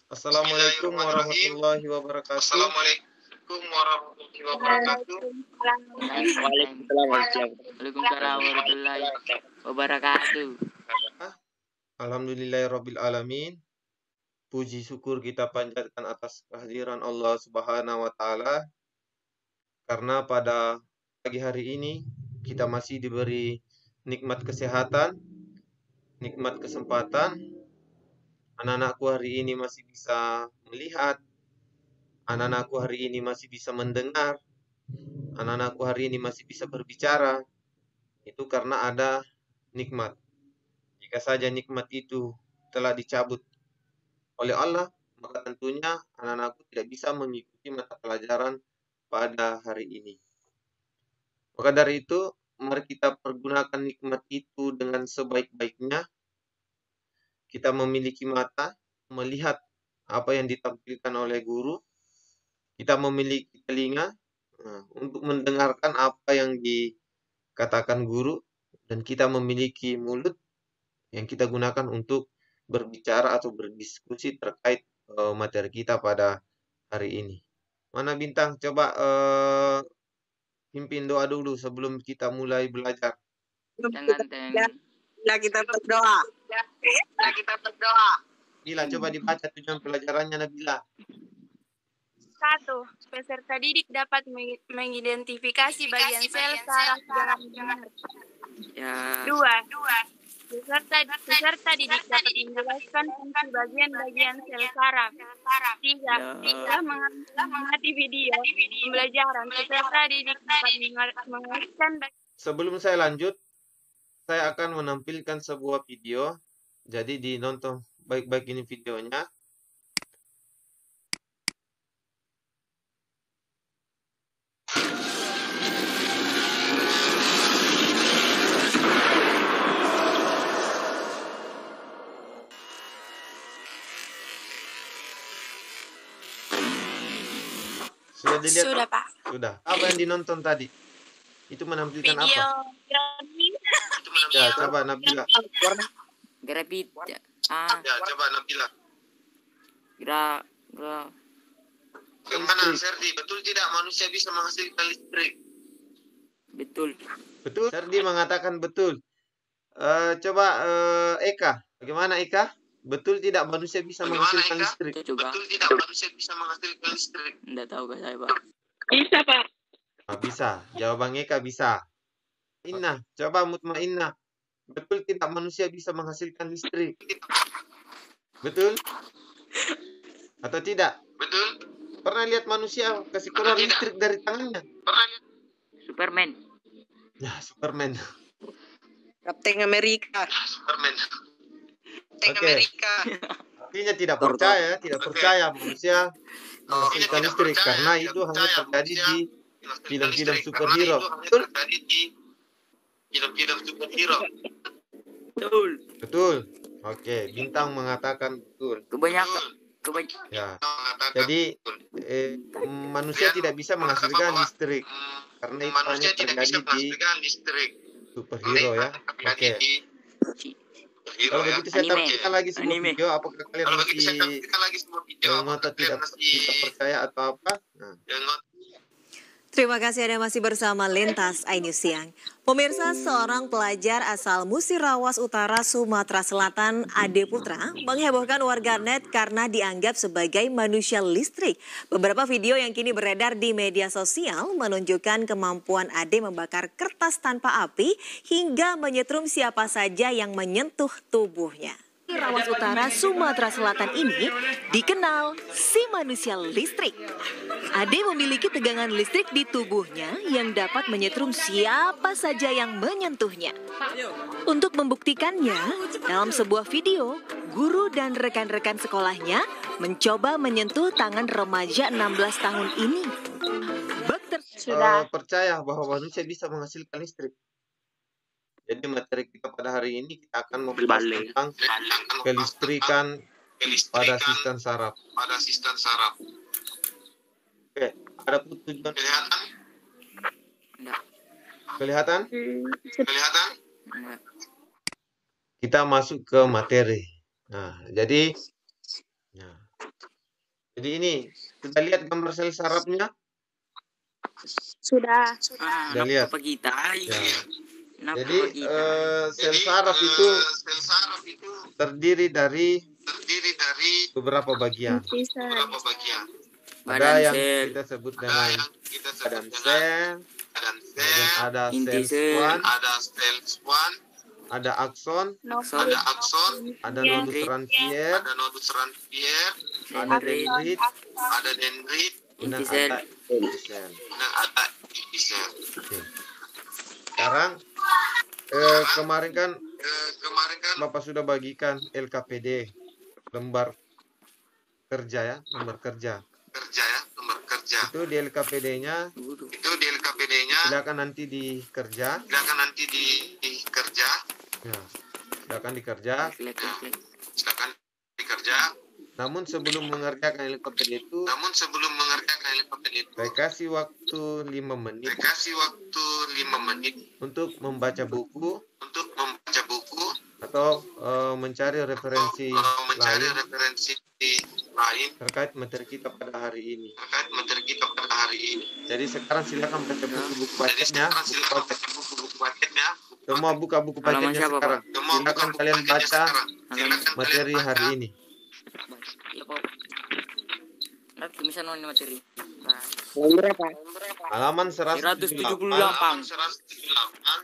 Assalamualaikum warahmatullahi wabarakatuh. Assalamualaikum warahmatullahi wabarakatuh. Waalaikumsalam warahmatullahi wabarakatuh. Alhamdulillahirabbil alamin. Puji syukur kita panjatkan atas kehadiran Allah Subhanahu wa taala karena pada pagi hari ini kita masih diberi nikmat kesehatan, nikmat kesempatan. Anak-anakku hari ini masih bisa melihat, anak-anakku hari ini masih bisa mendengar, anak-anakku hari ini masih bisa berbicara. Itu karena ada nikmat. Jika saja nikmat itu telah dicabut oleh Allah, maka tentunya anak-anakku tidak bisa mengikuti mata pelajaran pada hari ini. Maka dari itu, mari kita pergunakan nikmat itu dengan sebaik-baiknya. Kita memiliki mata, melihat apa yang ditampilkan oleh guru. Kita memiliki telinga untuk mendengarkan apa yang dikatakan guru. Dan kita memiliki mulut yang kita gunakan untuk berbicara atau berdiskusi terkait materi kita pada hari ini. Mana Bintang? Coba pimpin doa dulu sebelum kita mulai belajar. Kita berdoa. Nabila, coba dibaca tujuan pelajarannya, Nabila. 1. Peserta didik dapat mengidentifikasi bagian sel saraf dengan benar. 2. Peserta didik dapat menjelaskan fungsi bagian-bagian sel saraf. 3. Setelah mengamati video pembelajaran, peserta didik dapat mengeluarkan. Sebelum saya lanjut, saya akan menampilkan sebuah video. Jadi dinonton baik-baik ini videonya. Sudah dilihat? Sudah, Pak. Sudah. Apa yang dinonton tadi? Itu menampilkan Video apa? Ya, coba Nabila. Grafit. Ya, coba Nabila. Bagaimana, Serdi? Betul tidak manusia bisa menghasilkan listrik? Betul. Betul? Serdi mengatakan betul. Coba Eka. Bagaimana Eka? Betul tidak manusia bisa menghasilkan listrik? Betul tidak manusia bisa menghasilkan listrik? Tidak tahu saya, Pak. Bisa, Pak. Bisa. Jawaban Eka bisa. Inna, coba Mutmainnah. Betul tidak manusia bisa menghasilkan listrik? Betul? Atau tidak? Betul. Pernah lihat manusia kasih keluar listrik dari tangannya? Superman. Nah, Superman. Kapten Amerika. Superman. Oke. Artinya tidak percaya manusia menghasilkan listrik karena itu hanya terjadi di film-film superhero. Betul? Film-film superhero. Betul. Oke, Bintang mengatakan betul. Kebanyakan. Ya. Jadi manusia tidak bisa menghasilkan listrik karena itu hanya terjadi di superhero ya. Oke. Kalau begitu saya tampilkan lagi sebuah video. Apakah kalian masih tidak percaya atau apa? Nah. Terima kasih Anda masih bersama Lintas iNews Siang. Pemirsa, seorang pelajar asal Musirawas Utara, Sumatera Selatan, Ade Putra, menghebohkan warganet karena dianggap sebagai manusia listrik. Beberapa video yang kini beredar di media sosial menunjukkan kemampuan Ade membakar kertas tanpa api hingga menyetrum siapa saja yang menyentuh tubuhnya. Rawas Utara, Sumatera Selatan ini dikenal si manusia listrik. Ade memiliki tegangan listrik di tubuhnya yang dapat menyetrum siapa saja yang menyentuhnya. Untuk membuktikannya, dalam sebuah video, guru dan rekan-rekan sekolahnya mencoba menyentuh tangan remaja 16 tahun ini. Percaya bahwa manusia bisa menghasilkan listrik. Jadi materi kita pada hari ini kita akan membahas tentang kelistrikan pada sistem saraf. Oke, ada tujuan. Kelihatan? Kita masuk ke materi. Nah, jadi Jadi ini, sudah lihat gambar sel sarafnya? Sudah. Sudah lihat? Apa kita? Ya. Kenapa Jadi kita? sel saraf itu terdiri dari beberapa bagian. Inti sel. Ada Badan yang sel. kita sebut dengan badan sel, kemudian ada Inti sel sel. squam, ada akson, Nukleus. ada nodus ranvier, ada dendrit, Inti kemudian sel. ada inti sel. Oke. Sekarang kemarin kan Bapak sudah bagikan LKPD, lembar kerja ya, lembar kerja. Itu di LKPD-nya silakan nanti dikerja. Ya, silakan dikerja. Namun sebelum mengerjakan LKPD itu, saya kasih waktu 5 menit untuk membaca buku atau mencari referensi lain terkait materi kita pada hari ini. Jadi sekarang silakan baca buku-buku bacanya. Semua buka buku Halaman bacanya siapa, sekarang. Silakan kalian baca materi hari ini. Ya, Pak. Nanti bisa nonton materi. Nah, Berapa? Halaman 178 178.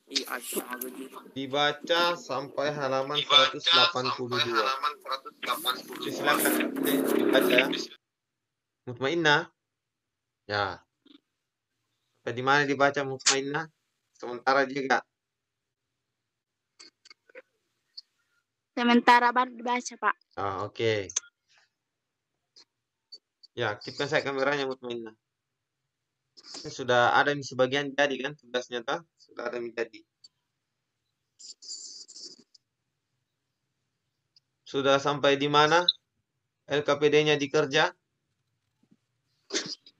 Ih, asyik begitu. dibaca sampai halaman 182. Jadi silakan dibaca ya. Mutmainnah. Ya. Sampai di mana dibaca mutmainnah? Sementara juga. Sementara baru dibaca, Pak. Ah, oke. Ya, kita saya kameranya mutmainnah. Ini sudah ada yang sebagian jadi kan tugasnya tak? Sudah ada yang jadi. Sudah sampai di mana? LKPD-nya dikerja?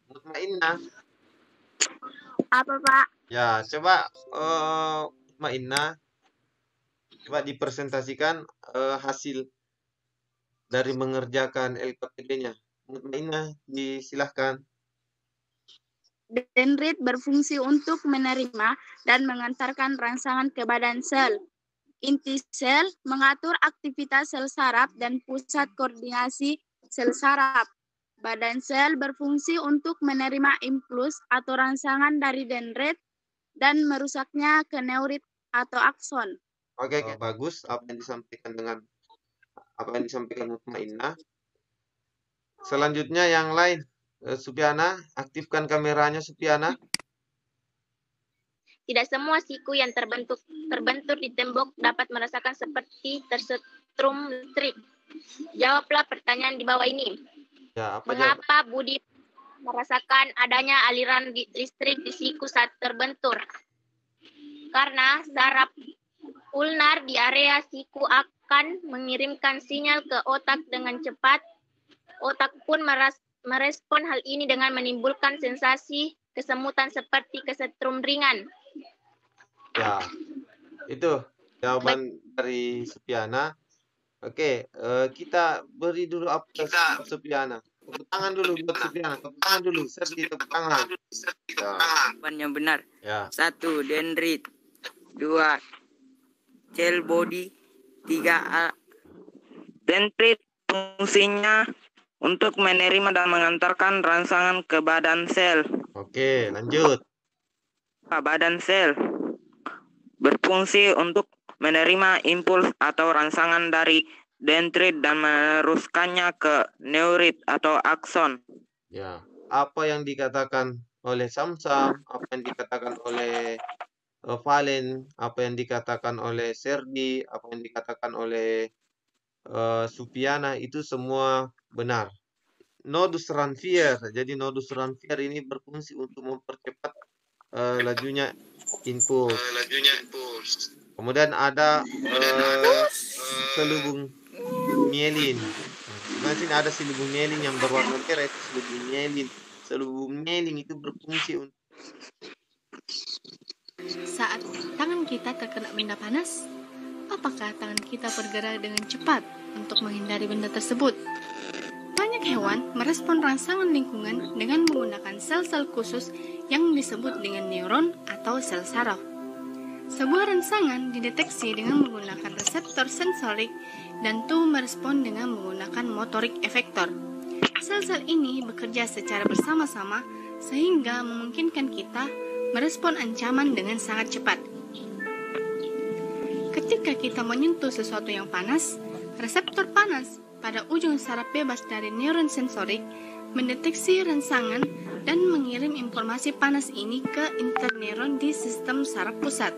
Mutmainnah. Apa, Pak? Ya, coba Mutmainnah, coba dipresentasikan hasil dari mengerjakan LKPD-nya. Mutmainnah, disilahkan. Dendrit berfungsi untuk menerima dan mengantarkan rangsangan ke badan sel. Inti sel mengatur aktivitas sel saraf dan pusat koordinasi sel saraf. Badan sel berfungsi untuk menerima impuls atau rangsangan dari dendrit dan merusaknya ke neurit atau akson. Oke, bagus apa yang disampaikan Mutmainnah. Selanjutnya yang lain, Supiana, aktifkan kameranya Supiana. Tidak semua siku yang terbentur di tembok dapat merasakan seperti tersetrum listrik. Jawablah pertanyaan di bawah ini. Ya, apa Mengapa Budi merasakan adanya aliran listrik di siku saat terbentur? Karena saraf ulnar di area siku akan mengirimkan sinyal ke otak dengan cepat. Otak pun merespon hal ini dengan menimbulkan sensasi kesemutan seperti kesetrum ringan. Ya, itu jawaban dari Supiana. Oke, kita beri dulu apa Supiana. Tepuk tangan dulu buat Supiana. Tepuk tangan dulu, Sergi, tepuk tangan. Ya. Jawabannya benar. Ya. 1. Dendrit. 2. Cell body. 3. Dendrit fungsinya untuk menerima dan mengantarkan rangsangan ke badan sel. Oke, lanjut. Badan sel berfungsi untuk menerima impuls atau rangsangan dari dendrit dan meneruskannya ke neurit atau akson. Ya, apa yang dikatakan oleh Samsam, apa yang dikatakan oleh Valen, apa yang dikatakan oleh Serdi, apa yang dikatakan oleh Supiana, itu semua benar. Nodus ranvier, jadi nodus ranvier ini berfungsi untuk mempercepat lajunya impuls. Kemudian ada selubung mielin. Nah, sini ada selubung mielin yang berwarna merah, itu selubung mielin. Selubung mielin itu berfungsi untuk saat tangan kita terkena benda panas, apakah tangan kita bergerak dengan cepat untuk menghindari benda tersebut? Banyak Banyak hewan merespon rangsangan lingkungan dengan menggunakan sel-sel khusus yang disebut dengan neuron atau sel saraf. Sebuah rangsangan dideteksi dengan menggunakan reseptor sensorik dan tubuh merespon dengan menggunakan motorik efektor. Sel-sel ini bekerja secara bersama-sama sehingga memungkinkan kita merespon ancaman dengan sangat cepat. Ketika kita menyentuh sesuatu yang panas, reseptor panas pada ujung saraf bebas dari neuron sensorik mendeteksi rangsangan dan mengirim informasi panas ini ke interneuron di sistem saraf pusat.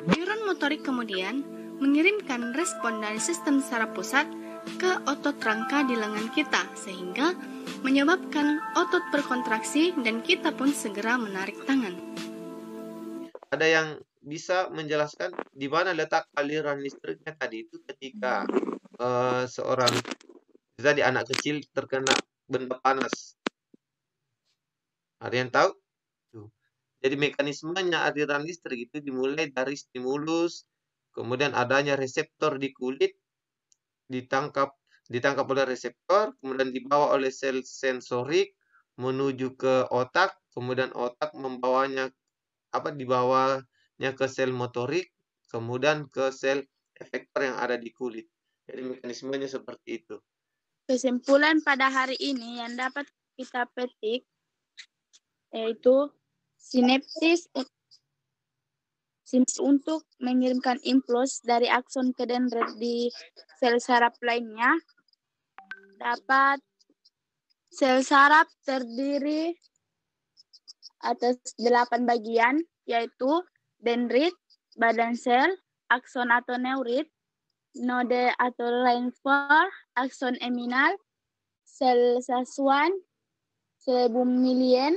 Neuron motorik kemudian mengirimkan respon dari sistem saraf pusat ke otot rangka di lengan kita sehingga menyebabkan otot berkontraksi dan kita pun segera menarik tangan. Ada yang bisa menjelaskan di mana letak aliran listriknya tadi itu ketika seorang jadi anak kecil terkena benda panas? Ada yang tahu? Tuh. Jadi mekanismenya aliran listrik itu dimulai dari stimulus, kemudian adanya reseptor di kulit, ditangkap oleh reseptor, kemudian dibawa oleh sel sensorik menuju ke otak, kemudian otak dibawanya ke sel motorik, kemudian ke sel efektor yang ada di kulit. Jadi mekanismenya seperti itu. Kesimpulan pada hari ini yang dapat kita petik yaitu sinapsis untuk mengirimkan impuls dari akson ke dendrit di sel saraf lainnya. Dapat sel saraf terdiri atas 8 bagian, yaitu dendrit, badan sel, akson atau neurit, node atau lympher, akson eminal, sel sasuan, selebum milien,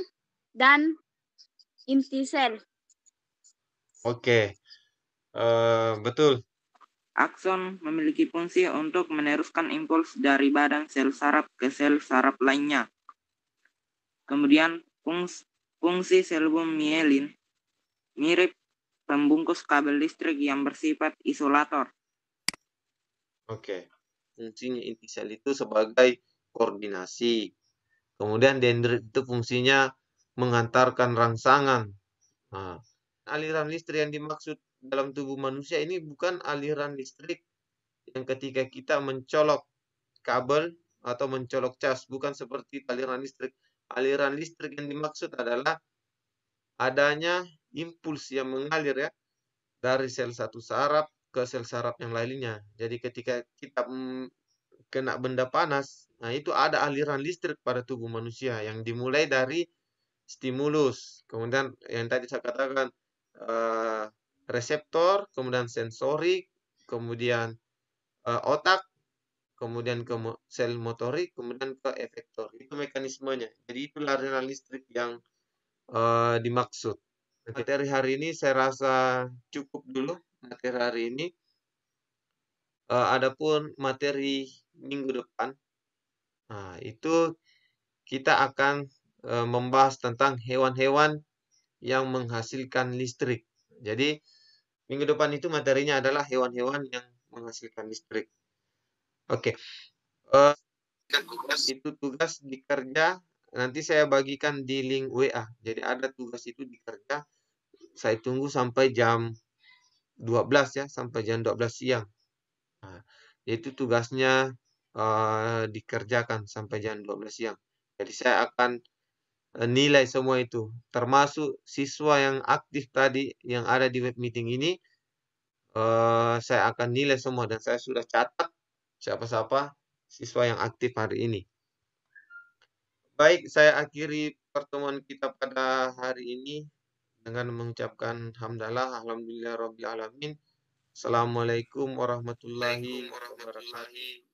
dan inti sel. Oke, betul. Akson memiliki fungsi untuk meneruskan impuls dari badan sel saraf ke sel saraf lainnya. Kemudian fungsi selebum mielin mirip pembungkus kabel listrik yang bersifat isolator. Oke, fungsinya inti sel itu sebagai koordinasi. Kemudian dendrit itu fungsinya mengantarkan rangsangan. Nah, aliran listrik yang dimaksud dalam tubuh manusia ini bukan aliran listrik yang ketika kita mencolok kabel atau mencolok cas, bukan seperti aliran listrik. Aliran listrik yang dimaksud adalah adanya impuls yang mengalir ya dari sel satu saraf ke sel saraf yang lainnya. Jadi ketika kita kena benda panas, nah itu ada aliran listrik pada tubuh manusia yang dimulai dari stimulus. Kemudian yang tadi saya katakan reseptor, kemudian sensorik, kemudian otak, kemudian ke sel motorik, kemudian ke efektor. Itu mekanismenya. Jadi itu aliran listrik yang dimaksud. Materi hari ini saya rasa cukup dulu materi hari ini. Adapun materi minggu depan, nah itu kita akan membahas tentang hewan-hewan yang menghasilkan listrik. Jadi minggu depan itu materinya adalah hewan-hewan yang menghasilkan listrik. Oke, itu tugas di kerja. Nanti saya bagikan di link WA. Jadi ada tugas itu di kerja. Saya tunggu sampai jam 12 ya, sampai jam 12 siang. Nah, itu tugasnya dikerjakan sampai jam 12 siang. Jadi saya akan nilai semua itu, termasuk siswa yang aktif tadi yang ada di web meeting ini. Saya akan nilai semua dan saya sudah catat siapa-siapa siswa yang aktif hari ini. Baik, saya akhiri pertemuan kita pada hari ini dengan mengucapkan hamdalah, alhamdulillah rabbil alamin. Assalamualaikum warahmatullahi wabarakatuh.